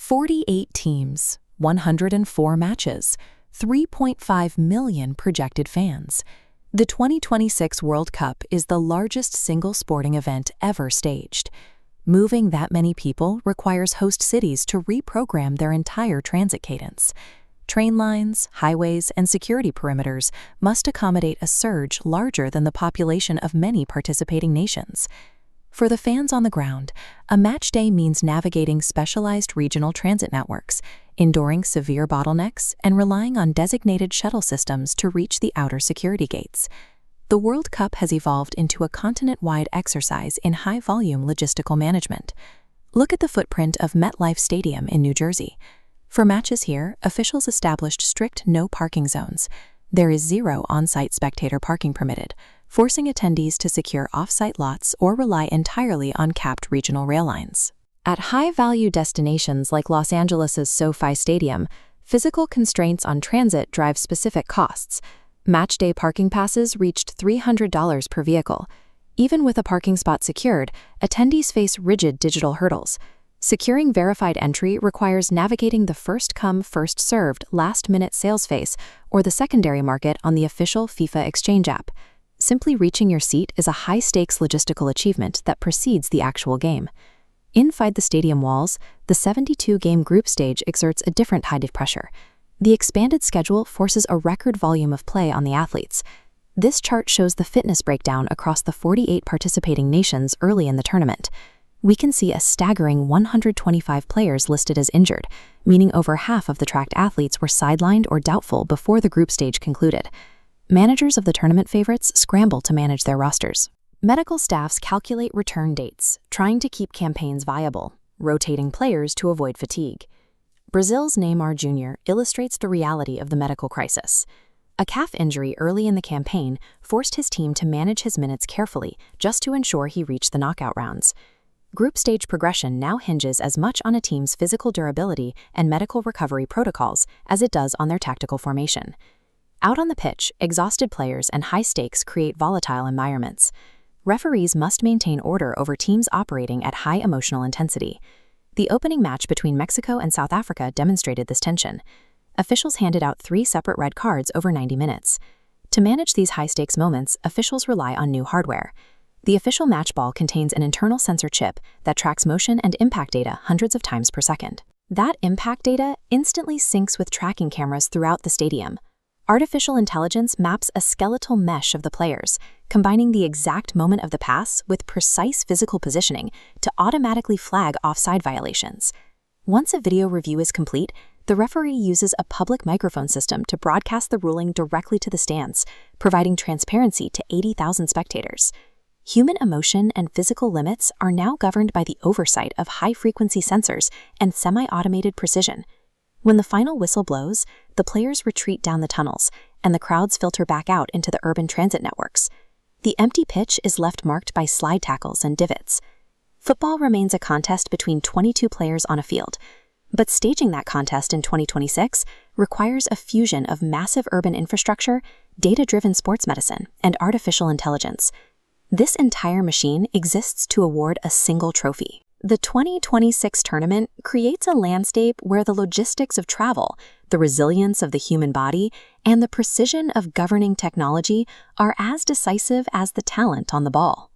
48 teams, 104 matches, 3.5 million projected fans. The 2026 World Cup is the largest single sporting event ever staged. Moving that many people requires host cities to reprogram their entire transit cadence. Train lines, highways, and security perimeters must accommodate a surge larger than the population of many participating nations. For the fans on the ground, a match day means navigating specialized regional transit networks, enduring severe bottlenecks, and relying on designated shuttle systems to reach the outer security gates. The World Cup has evolved into a continent-wide exercise in high-volume logistical management. Look at the footprint of MetLife Stadium in New Jersey. For matches here, officials established strict no-parking zones. There is zero on-site spectator parking permitted, forcing attendees to secure off-site lots or rely entirely on capped regional rail lines. At high-value destinations like Los Angeles' SoFi Stadium, physical constraints on transit drive specific costs. Matchday parking passes reached $300 per vehicle. Even with a parking spot secured, attendees face rigid digital hurdles. Securing verified entry requires navigating the first-come, first-served last-minute sales phase or the secondary market on the official FIFA Exchange app. Simply reaching your seat is a high-stakes logistical achievement that precedes the actual game. Inside the stadium walls, the 72-game group stage exerts a different height of pressure. The expanded schedule forces a record volume of play on the athletes. This chart shows the fitness breakdown across the 48 participating nations early in the tournament. We can see a staggering 125 players listed as injured, meaning over half of the tracked athletes were sidelined or doubtful before the group stage concluded. Managers of the tournament favorites scramble to manage their rosters. Medical staffs calculate return dates, trying to keep campaigns viable, rotating players to avoid fatigue. Brazil's Neymar Jr. illustrates the reality of the medical crisis. A calf injury early in the campaign forced his team to manage his minutes carefully just to ensure he reached the knockout rounds. Group stage progression now hinges as much on a team's physical durability and medical recovery protocols as it does on their tactical formation. Out on the pitch, exhausted players and high stakes create volatile environments. Referees must maintain order over teams operating at high emotional intensity. The opening match between Mexico and South Africa demonstrated this tension. Officials handed out 3 separate red cards over 90 minutes. To manage these high-stakes moments, officials rely on new hardware. The official match ball contains an internal sensor chip that tracks motion and impact data hundreds of times per second. That impact data instantly syncs with tracking cameras throughout the stadium. Artificial intelligence maps a skeletal mesh of the players, combining the exact moment of the pass with precise physical positioning to automatically flag offside violations. Once a video review is complete, the referee uses a public microphone system to broadcast the ruling directly to the stands, providing transparency to 80,000 spectators. Human emotion and physical limits are now governed by the oversight of high-frequency sensors and semi-automated precision. When the final whistle blows, the players retreat down the tunnels, and the crowds filter back out into the urban transit networks. The empty pitch is left marked by slide tackles and divots. Football remains a contest between 22 players on a field, but staging that contest in 2026 requires a fusion of massive urban infrastructure, data-driven sports medicine, and artificial intelligence. This entire machine exists to award a single trophy. The 2026 tournament creates a landscape where the logistics of travel, the resilience of the human body, and the precision of governing technology are as decisive as the talent on the ball.